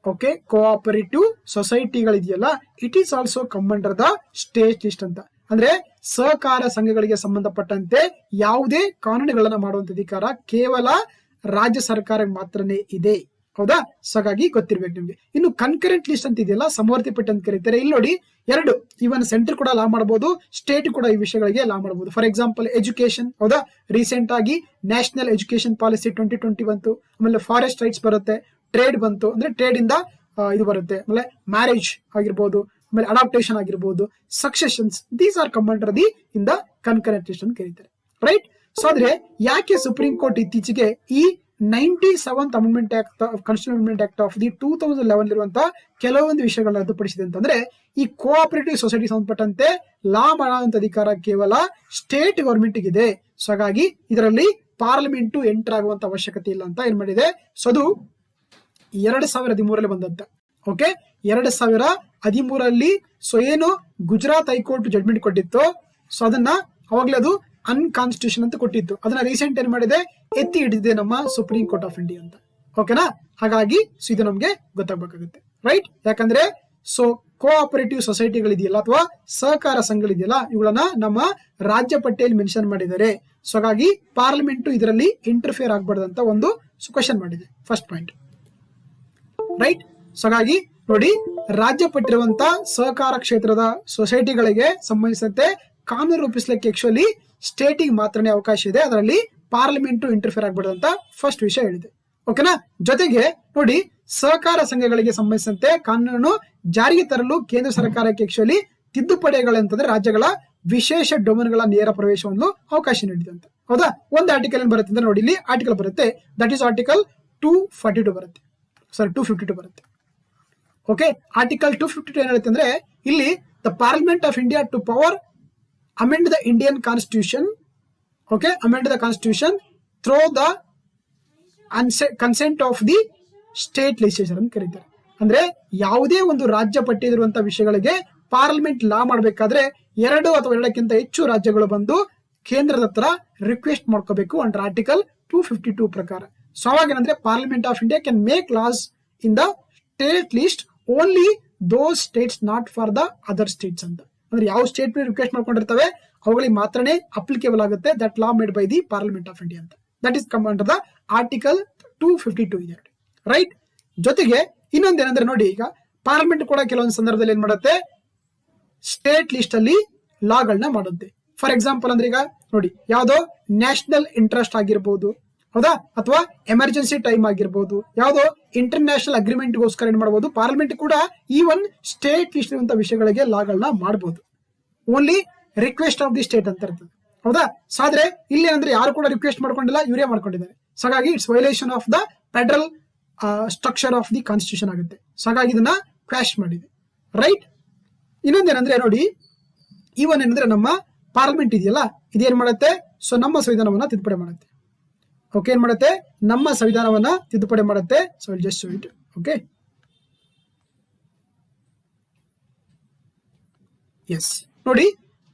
Okay, cooperative ಸೊಸೈಟಿಗಳಿದೆಯಲ್ಲ, it is also come under the state list ಅಂತ. ಅಂದ್ರೆ ಸಹಕಾರ ಸಂಘಗಳಿಗೆ ಸಂಬಂಧಪಟ್ಟಂತೆ ಯಾವುದೇ ಕಾನೂನುಗಳನ್ನ ಮಾಡುವಂತ ಅಧಿಕಾರ ಕೇವಲ ರಾಜ್ಯ ಸರ್ಕಾರ ಮಾತ್ರನೇ ಇದೆ, ಹೌದಾ. ಸೊ ಹಾಗಾಗಿ ಗೊತ್ತಿರ್ಬೇಕು ನಿಮ್ಗೆ. ಇನ್ನು ಕನ್ಕರೆಂಟ್ ಲಿಸ್ಟ್ ಅಂತ ಇದೆಯಲ್ಲ, ಸಮವರ್ತಿ ಪಟ್ಟಿ ಅಂತ ಕರೀತಾರೆ. ಇಲ್ಲಿ ನೋಡಿ, 2 ಇವನ್ ಸೆಂಟರ್ ಕೂಡ ಲಾ ಮಾಡಬಹುದು, ಸ್ಟೇಟ್ ಕೂಡ ಈ ವಿಷಯಗಳಿಗೆ ಲಾ ಮಾಡಬಹುದು. ಫಾರ್ ಎಕ್ಸಾಂಪಲ್ ಎಜುಕೇಶನ್, ಹೌದಾ, ರೀಸೆಂಟ್ ಆಗಿ ನ್ಯಾಷನಲ್ ಎಜುಕೇಶನ್ ಪಾಲಿಸಿ 2020 ಬಂತು. ಆಮೇಲೆ ಫಾರೆಸ್ಟ್ ರೈಟ್ಸ್ ಬರುತ್ತೆ, ಟ್ರೇಡ್ ಬಂತು, ಅಂದ್ರೆ ಟ್ರೇಡ್ ಇಂದ ಇದು ಬರುತ್ತೆ. ಆಮೇಲೆ ಮ್ಯಾರೇಜ್ ಆಗಿರ್ಬೋದು, ಆಮೇಲೆ ಅಡಾಪ್ಟೇಷನ್ ಆಗಿರ್ಬೋದು, successions, these are come under the in the concurrent list ಅಂತ ಕರೀತಾರೆ. ರೈಟ್? ಸೊ ಆದ್ರೆ ಯಾಕೆ ಸುಪ್ರೀಂ ಕೋರ್ಟ್ ಇತ್ತೀಚೆಗೆ ಈ 97th amendment act constitution amendment act of the 2011 ಇರುವಂತಹ ಕೆಲವೊಂದು ವಿಷಯಗಳನ್ನ ರದ್ದುಪಡಿಸಿದೆ ಅಂತಂದ್ರೆ, ಈ ಕೋಆಪರೇಟಿವ್ ಸೊಸೈಟಿ ಸಂಬಂಧಪಟ್ಟಂತೆ ಲಾ ಮಾಡುವಂತ ಅಧಿಕಾರ ಕೇವಲ ಸ್ಟೇಟ್ ಗವರ್ಮೆಂಟ್ ಇದೆ. ಸೊ ಹಾಗಾಗಿ ಇದರಲ್ಲಿ ಪಾರ್ಲಿಮೆಂಟ್ ಎಂಟರ್ ಆಗುವಂತ ಅವಶ್ಯಕತೆ ಇಲ್ಲ ಅಂತ ಏನ್ ಮಾಡಿದೆ. ಸೊ ಅದು 2013 ಬಂದಂತ. ಓಕೆ, 2013 ಸೊ ಏನು ಗುಜರಾತ್ ಹೈಕೋರ್ಟ್ ಜಡ್ಮೆಂಟ್ ಕೊಟ್ಟಿತ್ತು, ಸೊ ಅದನ್ನ ಅವಾಗ್ಲೇ ಅದು ಅನ್ಕಾನ್ಸ್ಟಿಟ್ಯೂಷನ್ ಅಂತ ಕೊಟ್ಟಿತ್ತು. ಅದನ್ನ ರೀಸೆಂಟ್ ಏನ್ ಮಾಡಿದೆ, ಎತ್ತಿ ಹಿಡಿದಿದೆ ನಮ್ಮ ಸುಪ್ರೀಂ ಕೋರ್ಟ್ ಆಫ್ ಇಂಡಿಯಾ ಅಂತ. ಓಕೆನಾ? ಹಾಗಾಗಿ ಸೊ ಇದು ನಮ್ಗೆ ಗೊತ್ತಾಗಬೇಕಾಗುತ್ತೆ. ರೈಟ್? ಯಾಕಂದ್ರೆ ಸೊ ಕೋಆಪರೇಟಿವ್ ಸೊಸೈಟಿಗಳಿದೆಯಲ್ಲ ಅಥವಾ ಸಹಕಾರ ಸಂಘಗಳಿದೆಯಲ್ಲ, ಇವುಗಳನ್ನ ನಮ್ಮ ರಾಜ್ಯ ಪಟ್ಟಿಯಲ್ಲಿ ಮೆನ್ಷನ್ ಮಾಡಿದ್ದಾರೆ. ಸೊ ಹಾಗಾಗಿ ಪಾರ್ಲಿಮೆಂಟ್ ಇದರಲ್ಲಿ ಇಂಟರ್ಫಿಯರ್ ಆಗಬಾರ್ದಂತ ಒಂದು ಕ್ವಶನ್ ಮಾಡಿದೆ. First point. ರೈಟ್? ಸೊ ಹಾಗಾಗಿ ನೋಡಿ, ರಾಜ್ಯ ಪಟ್ಟಿರುವಂತ ಸಹಕಾರ ಕ್ಷೇತ್ರದ ಸೊಸೈಟಿಗಳಿಗೆ ಸಂಬಂಧಿಸಿದಂತೆ ಕಾನೂನು ರೂಪಿಸಲಿಕ್ಕೆ ಆಕ್ಚುಲಿ ಸ್ಟೇಟಿಗೆ ಮಾತ್ರನೇ ಅವಕಾಶ ಇದೆ, ಅದರಲ್ಲಿ ಪಾರ್ಲಿಮೆಂಟ್ ಇಂಟರ್ಫಿಯರ್ ಆಗಬಾರ್ದು ಅಂತ ಫಸ್ಟ್ ವಿಷಯ ಹೇಳಿದೆ. ಓಕೆನಾ? ಜೊತೆಗೆ ನೋಡಿ, ಸಹಕಾರ ಸಂಘಗಳಿಗೆ ಸಂಬಂಧಿಸಿದಂತೆ ಕಾನೂನನ್ನು ಜಾರಿಗೆ ತರಲು ಕೇಂದ್ರ ಸರ್ಕಾರಕ್ಕೆ ಆಕ್ಚುಲಿ ತಿದ್ದುಪಡಿಗಳಂತಂದ್ರೆ ರಾಜ್ಯಗಳ ವಿಶೇಷ ಡೊಮೇನ್ಗಳ ನೇರ ಪ್ರವೇಶವನ್ನು ಅವಕಾಶ ನೀಡಿದೆ ಅಂತ. ಹೌದಾ? ಒಂದು ಆರ್ಟಿಕಲ್ ಏನ್ ಬರುತ್ತೆ ಅಂದ್ರೆ ನೋಡಿ, ಇಲ್ಲಿ ಆರ್ಟಿಕಲ್ ಬರುತ್ತೆ, ದಟ್ ಈಸ್ ಆರ್ಟಿಕಲ್ 242 ಬರುತ್ತೆ, ಸಾರಿ 252 ಬರುತ್ತೆ. ಓಕೆ, ಆರ್ಟಿಕಲ್ 252 ಏನ್ ಹೇಳುತ್ತೆ ಅಂದ್ರೆ, ಇಲ್ಲಿ the parliament of India to power amend the Indian Constitution, okay, amend the Constitution through the consent of the state legislature ಅಂತ ಕರೀತಾರೆ. ಅಂದ್ರೆ ಯಾವುದೇ ಒಂದು ರಾಜ್ಯ ಪಟ್ಟಿಯಲ್ಲಿರುವಂತಹ ವಿಷಯಗಳಿಗೆ ಪಾರ್ಲಿಮೆಂಟ್ ಲಾ ಮಾಡಬೇಕಾದ್ರೆ 2 ಅಥವಾ 2ಕ್ಕಿಂತ ಹೆಚ್ಚು ರಾಜ್ಯಗಳು ಬಂದು ಕೇಂದ್ರದ ಹತ್ರ ರಿಕ್ವೆಸ್ಟ್ ಮಾಡ್ಕೋಬೇಕು ಅಂಡರ್ ಆರ್ಟಿಕಲ್ 252 ಪ್ರಕಾರ. ಸೊ ಅವಾಗ ಏನಂದ್ರೆ, parliament of India can make loss in the state list only those States not for the other States ಅಂತ. ಅಂದ್ರೆ ಯಾವ ಸ್ಟೇಟ್ ರಿಕ್ವೆಸ್ಟ್ ಮಾಡ್ಕೊಂಡಿರ್ತವೆ ಅವುಗಳಿಗೆ ಮಾತ್ರನೇ ಅಪ್ಲಿಕೇಬಲ್ ಆಗುತ್ತೆ that law made by the parliament of India ಅಂತ. That is come under the article 252 ಇದೆ. ರೈಟ್? ಜೊತೆಗೆ ಇನ್ನೊಂದೇನಂದ್ರೆ ನೋಡಿ, ಈಗ ಪಾರ್ಲಿಮೆಂಟ್ ಕೂಡ ಕೆಲವೊಂದು ಸಂದರ್ಭದಲ್ಲಿ ಏನ್ ಮಾಡುತ್ತೆ, ಸ್ಟೇಟ್ ಲಿಸ್ಟ್ ಅಲ್ಲಿ ಲಾಗಳನ್ನ ಮಾಡುತ್ತೆ. ಫಾರ್ ಎಕ್ಸಾಂಪಲ್ ಅಂದ್ರೆ ಈಗ ನೋಡಿ, ಯಾವ್ದೋ ನ್ಯಾಷನಲ್ ಇಂಟ್ರೆಸ್ಟ್ ಆಗಿರ್ಬೋದು, ಹೌದಾ, ಅಥವಾ ಎಮರ್ಜೆನ್ಸಿ ಟೈಮ್ ಆಗಿರ್ಬೋದು, ಯಾವುದೋ ಇಂಟರ್ನ್ಯಾಷನಲ್ ಅಗ್ರಿಮೆಂಟ್ ಗೋಸ್ಕರ ಏನ್ ಮಾಡಬಹುದು, ಪಾರ್ಲಿಮೆಂಟ್ ಕೂಡ ಈವನ್ ಸ್ಟೇಟ್ ಲಿಸ್ಟ್ ಇರುವಂತಹ ವಿಷಯಗಳಿಗೆ ಲಾಗಳನ್ನ ಮಾಡಬಹುದು. Only request of the state ಅಂತ ಇರ್ತದೆ. ಹೌದಾ? ಸೊ ಆದ್ರೆ ಇಲ್ಲಿ ಅಂದ್ರೆ ಯಾರು ಕೂಡ ರಿಕ್ವೆಸ್ಟ್ ಮಾಡ್ಕೊಂಡಿಲ್ಲ, ಇವರೇ ಮಾಡ್ಕೊಂಡಿದ್ದಾರೆ. ಸೊ ಹಾಗಾಗಿ it's violation of the federal structure of the constitution ಆಗುತ್ತೆ. ಸೊ ಹಾಗಾಗಿ ಇದನ್ನ ಕ್ವಾಶ್ ಮಾಡಿದೆ. ರೈಟ್. ಇನ್ನೊಂದೇನಂದ್ರೆ ನೋಡಿ, ಇವನ್ ಏನಂದ್ರೆ ನಮ್ಮ ಪಾರ್ಲಿಮೆಂಟ್ ಇದೆಯಲ್ಲ, ಇದೇನ್ ಮಾಡುತ್ತೆ? ಸೊ ನಮ್ಮ ಸಂವಿಧಾನವನ್ನ ತಿದ್ದುಪಡಿ ಮಾಡುತ್ತೆ. ಓಕೆ, ಏನ್ ಮಾಡುತ್ತೆ? ನಮ್ಮ ಸಂವಿಧಾನವನ್ನ ತಿದ್ದುಪಡಿ ಮಾಡುತ್ತೆ. So just show it. Okay, yes ನೋಡಿ,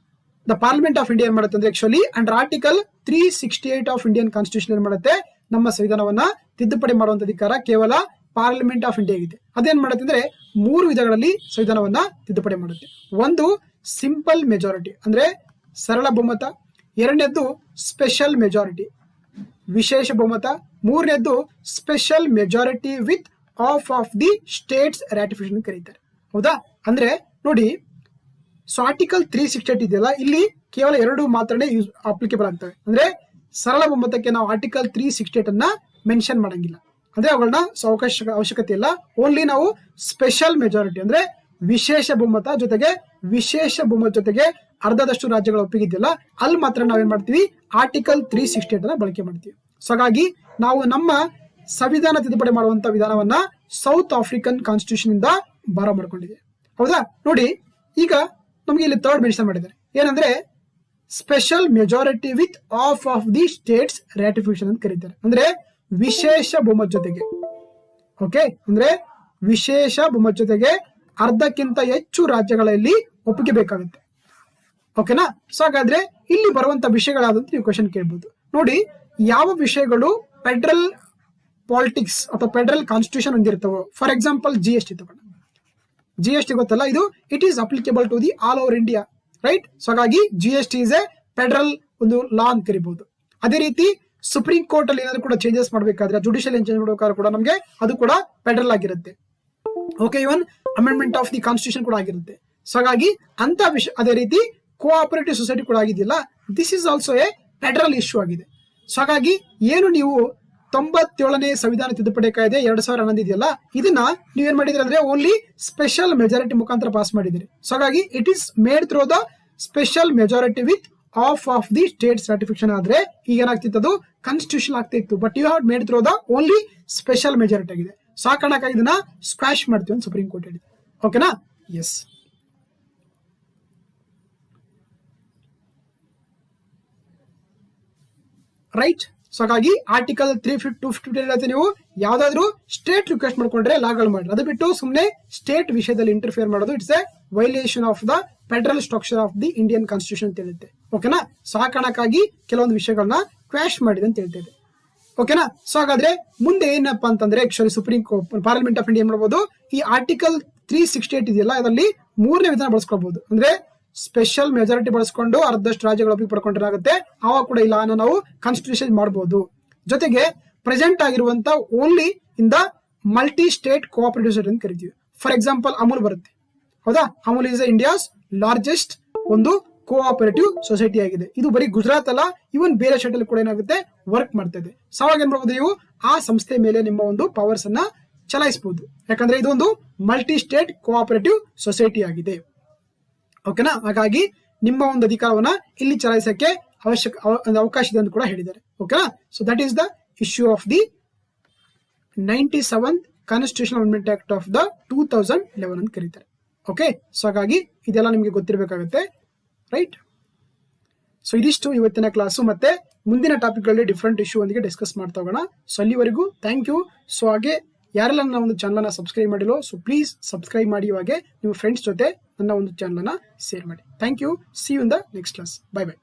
ದ ಪಾರ್ಲಿಮೆಂಟ್ ಆಫ್ ಇಂಡಿಯಾ ಏನ್ ಮಾಡುತ್ತೆ ಅಂದ್ರೆ actually under article 368 of Indian constitution ಏನ್ ಮಾಡುತ್ತೆ? ನಮ್ಮ ಸಂವಿಧಾನವನ್ನ ತಿದ್ದುಪಡಿ ಮಾಡುವಂತ ಅಧಿಕಾರ ಕೇವಲ ಪಾರ್ಲಿಮೆಂಟ್ ಆಫ್ ಇಂಡಿಯಾ ಇದೆ. ಅದೇನ್ ಮಾಡುತ್ತೆ ಅಂದ್ರೆ 3 ವಿಧಗಳಲ್ಲಿ ಸಂವಿಧಾನವನ್ನ ತಿದ್ದುಪಡಿ ಮಾಡುತ್ತೆ. ಒಂದು ಸಿಂಪಲ್ ಮೆಜಾರಿಟಿ ಅಂದ್ರೆ ಸರಳ ಬಹುಮತ, ಎರಡನೇದ್ದು ಸ್ಪೆಷಲ್ ಮೆಜಾರಿಟಿ ವಿಶೇಷ ಬಹುಮತ, ಮೂರನೇದ್ದು special majority with of the states ratification ಕರೀತಾರೆ. ಹೌದಾ? ಅಂದ್ರೆ ನೋಡಿ, ಸೊ ಆರ್ಟಿಕಲ್ 368 ಇದೆಯಲ್ಲ, ಇಲ್ಲಿ ಕೇವಲ 2 ಮಾತ್ರನೇ ಅಪ್ಲಿಕೇಬಲ್ ಆಗ್ತವೆ. ಅಂದ್ರೆ ಸರಳ ಬಹುಮತಕ್ಕೆ ನಾವು ಆರ್ಟಿಕಲ್ 368 ಅನ್ನ ಮೆನ್ಷನ್ ಮಾಡಂಗಿಲ್ಲ, ಅಂದ್ರೆ ಅವುಗಳನ್ನ ಅವಶ್ಯಕತೆ ಇಲ್ಲ. ಓನ್ಲಿ ನಾವು ಸ್ಪೆಷಲ್ ಮೆಜಾರಿಟಿ ಅಂದ್ರೆ ವಿಶೇಷ ಬಹುಮತ ಜೊತೆಗೆ ವಿಶೇಷ ಬಹುಮತ ಜೊತೆಗೆ ಅರ್ಧದಷ್ಟು ರಾಜ್ಯಗಳ ಒಪ್ಪಿಗೆ ಇದೆಯಲ್ಲ, ಅಲ್ಲಿ ಮಾತ್ರ ನಾವೇನ್ ಮಾಡ್ತೀವಿ? ಆರ್ಟಿಕಲ್ 368 ಅನ್ನ ಬಳಕೆ ಮಾಡ್ತೀವಿ. ಸೊ ಹಾಗಾಗಿ ನಾವು ನಮ್ಮ ಸಂವಿಧಾನ ತಿದ್ದುಪಡಿ ಮಾಡುವಂತ ವಿಧಾನವನ್ನ ಸೌತ್ ಆಫ್ರಿಕನ್ ಕಾನ್ಸ್ಟಿಟ್ಯೂಷನ್ ಇಂದ ಬಾರೋ ಮಾಡ್ಕೊಂಡಿದೆ. ಹೌದಾ? ನೋಡಿ, ಈಗ ನಮ್ಗೆ ಇಲ್ಲಿ ಥರ್ಡ್ ಮೆನ್ಷನ್ ಮಾಡಿದ್ದಾರೆ, ಏನಂದ್ರೆ special majority with of the states ratification ಅಂತ ಕರೀತಾರೆ. ಅಂದ್ರೆ ವಿಶೇಷ ಬಹುಮತ ಜೊತೆಗೆ. ಓಕೆ, ಅಂದ್ರೆ ವಿಶೇಷ ಬಹುಮತ ಜೊತೆಗೆ ಅರ್ಧಕ್ಕಿಂತ ಹೆಚ್ಚು ರಾಜ್ಯಗಳಲ್ಲಿ ಒಪ್ಪಿಗೆ ಬೇಕಾಗುತ್ತೆ. ಓಕೆನಾ? ಸೊ ಹಾಗಾದ್ರೆ ಇಲ್ಲಿ ಬರುವಂತ ವಿಷಯಗಳಾದಂತ ನೀವು ಕ್ವಶನ್ ಕೇಳ್ಬೋದು. ನೋಡಿ, ಯಾವ ವಿಷಯಗಳು ಫೆಡರಲ್ ಪಾಲಿಟಿಕ್ಸ್ ಅಥವಾ ಫೆಡರಲ್ ಕಾನ್ಸ್ಟಿಟ್ಯೂಷನ್ ಹೊಂದಿರ್ತವೋ. ಫಾರ್ ಎಕ್ಸಾಂಪಲ್ GST ತಗೊಂಡು, GST ಗೊತ್ತಲ್ಲ, ಇದು it is applicable to the all over India. Right. So ಹಾಗಾಗಿ GST ಇಸ್ ಎ ಫೆಡರಲ್ ಒಂದು ಲಾ ಅಂತ ಕರಿಬಹುದು. ಅದೇ ರೀತಿ ಸುಪ್ರೀಂ ಕೋರ್ಟ್ ಅಲ್ಲಿ ಏನಾದ್ರು ಕೂಡ ಚೇಂಜಸ್ ಮಾಡಬೇಕಾದ್ರೆ, ಜುಡಿಷಿಯಲ್ ಚೇಂಜ್ ಮಾಡಬೇಕಾದ್ರೆ ಕೂಡ ನಮಗೆ ಅದು ಕೂಡ ಫೆಡರಲ್ ಆಗಿರುತ್ತೆ. Okay, even amendment of the constitution ಕೂಡ ಆಗಿರುತ್ತೆ. ಸೊ ಹಾಗಾಗಿ ಅಂತ ವಿಷಯ, ಅದೇ ರೀತಿ ಕೋಆಪರೇಟಿವ್ ಸೊಸೈಟಿ ಕೂಡ ಆಗಿದೆಯಲ್ಲ, this is also A federal issue ಆಗಿದೆ. ಸೊ ಹಾಗಾಗಿ ಏನು ನೀವು 97ನೇ ಸಂವಿಧಾನ ತಿದ್ದುಪಡಿ ಕಾಯ್ದೆ 2011 ಇದೆಯಲ್ಲ, ಇದನ್ನ ನೀವೇನ್ ಮಾಡಿದ್ರಿ ಅಂದ್ರೆ ಓನ್ಲಿ ಸ್ಪೆಷಲ್ ಮೆಜಾರಿಟಿ ಮುಖಾಂತರ ಪಾಸ್ ಮಾಡಿದಿರಿ. ಸೊ ಹಾಗಾಗಿ it is made through the special majority with of the states ratification ಆದ್ರೆ ಈಗ ಏನಾಗ್ತಿತ್ತು? ಅದು ಕಾನ್ಸ್ಟಿಟ್ಯೂಷನ್ ಆಗ್ತಾ ಇತ್ತು. But you have made through the only special majority ಆಗಿದೆ. ಸೊ ಆ ಕಾರಣಕ್ಕಾಗಿ ಇದನ್ನ ಸ್ಕ್ವಾಶ್ ಮಾಡ್ತೀವಿ ಅಂತ ಸುಪ್ರೀಂ ಕೋರ್ಟ್ ಹೇಳಿದೆ. ಓಕೆನಾ? ಎಸ್. ರೈಟ್. ಸೊ ಹಾಗಾಗಿ ಆರ್ಟಿಕಲ್ 250 ನೀವು ಯಾವ್ದಾದ್ರು ಸ್ಟೇಟ್ ರಿಕ್ವೆಸ್ಟ್ ಮಾಡ್ಕೊಂಡ್ರೆ ಲಾಗಳು ಮಾಡ್ರಿ. ಅದು ಬಿಟ್ಟು ಸುಮ್ಮನೆ ಸ್ಟೇಟ್ ವಿಷಯದಲ್ಲಿ ಇಂಟರ್ಫಿಯರ್ ಮಾಡೋದು it's A violation of the federal structure of the Indian constitution ಅಂತ ಹೇಳುತ್ತೆ. ಓಕೆನಾ? ಸೊ ಆ ಕಾರಣಕ್ಕಾಗಿ ಕೆಲವೊಂದು ವಿಷಯಗಳನ್ನ ಕ್ವಾಶ್ ಮಾಡಿದೆ ಅಂತ ಹೇಳ್ತಾ ಇದೆ. ಓಕೆನಾ? ಸೊ ಹಾಗಾದ್ರೆ ಮುಂದೆ ಏನಪ್ಪಾ ಅಂತಂದ್ರೆ actually supreme court parliament of India ಮಾಡಬಹುದು, ಈ ಆರ್ಟಿಕಲ್ 368 ಇದೆಯಲ್ಲ, ಅದರಲ್ಲಿ 3ನೇ ವಿಧಾನ ಬಳಸ್ಕೊಬಹುದು. ಅಂದ್ರೆ ಸ್ಪೆಷಲ್ ಮೆಜಾರಿಟಿ ಬಳಸ್ಕೊಂಡು ಅರ್ಧದಷ್ಟು ರಾಜ್ಯಗಳ ಒಪ್ಪಿಗೆ ಪಡ್ಕೊಂಡ್ರಾಗುತ್ತೆ. ಆವಾಗ ಕೂಡ ಇಲ್ಲ ನಾವು ಕಾನ್ಸ್ಟಿಟ್ಯೂಷನ್ ಮಾಡಬಹುದು. ಜೊತೆಗೆ ಪ್ರೆಸೆಂಟ್ ಆಗಿರುವಂತ only in the multi state cooperative society ಅಂತ ಕರಿತೀವಿ. ಫಾರ್ ಎಕ್ಸಾಂಪಲ್ ಅಮೂಲ್ ಬರುತ್ತೆ. ಹೌದಾ? ಅಮೂಲ್ ಇಸ್ ಇಂಡಿಯಾಸ್ ಲಾರ್ಜೆಸ್ಟ್ ಒಂದು ಕೋಆಪರೇಟಿವ್ ಸೊಸೈಟಿ ಆಗಿದೆ. ಇದು ಬರೀ ಗುಜರಾತ್ ಅಲ್ಲ, ಇವನ್ ಬೇರೆ ಸ್ಟೇಟ್ ಅಲ್ಲಿ ಕೂಡ ಏನಾಗುತ್ತೆ? ವರ್ಕ್ ಮಾಡ್ತಾ ಇದೆ. ಸೊ ಅವಾಗ ಏನ್ ಮಾಡಬಹುದು? ನೀವು ಆ ಸಂಸ್ಥೆ ಮೇಲೆ ನಿಮ್ಮ ಒಂದು ಪವರ್ಸ್ ಅನ್ನ ಚಲಾಯಿಸಬಹುದು. ಯಾಕಂದ್ರೆ ಇದು ಒಂದು ಮಲ್ಟಿ ಸ್ಟೇಟ್ ಕೋಆಪರೇಟಿವ್ ಸೊಸೈಟಿ ಆಗಿದೆ. ಓಕೆನಾ? ಹಾಗಾಗಿ ನಿಮ್ಮ ಒಂದು ಅಧಿಕಾರವನ್ನ ಇಲ್ಲಿ ಚಲಾಯಿಸಕ್ಕೆ ಅವಕಾಶ ಇದೆ ಅಂತ ಕೂಡ ಹೇಳಿದ್ದಾರೆ. ಓಕೆನಾ? So that is the issue of the 97th constitution amendment act of the 2011 ಅಂತ ಕರೀತಾರೆ. ಓಕೆ. ಸೊ ಹಾಗಾಗಿ ಇದೆಲ್ಲ ನಿಮಗೆ ಗೊತ್ತಿರಬೇಕಾಗುತ್ತೆ. ರೈಟ್. ಸೊ ಇದಿಷ್ಟು ಇವತ್ತಿನ ಕ್ಲಾಸು. ಮತ್ತೆ ಮುಂದಿನ ಟಾಪಿಕ್ಗಳಲ್ಲಿ ಡಿಫ್ರೆಂಟ್ ಇಶ್ಯೂ ಒಂದಿಗೆ ಡಿಸ್ಕಸ್ ಮಾಡ್ತಾ ಹೋಗೋಣ. ಸೊ ಅಲ್ಲಿವರೆಗೂ ಥ್ಯಾಂಕ್ ಯು. ಸೊ ಹಾಗೆ ಯಾರೆಲ್ಲ ನನ್ನ ಒಂದು ಚಾನಲ್ನ ಸಬ್ಸ್ಕ್ರೈಬ್ ಮಾಡಿಲ್ಲೋ, ಸೊ ಪ್ಲೀಸ್ ಸಬ್ಸ್ಕ್ರೈಬ್ ಮಾಡಿ. ಹಾಗೆ ನಿಮ್ಮ ಫ್ರೆಂಡ್ಸ್ ಜೊತೆ ನನ್ನ ಒಂದು ಚಾನಲ್ನ ಶೇರ್ ಮಾಡಿ. Thank you. See you in the next class. Bye by.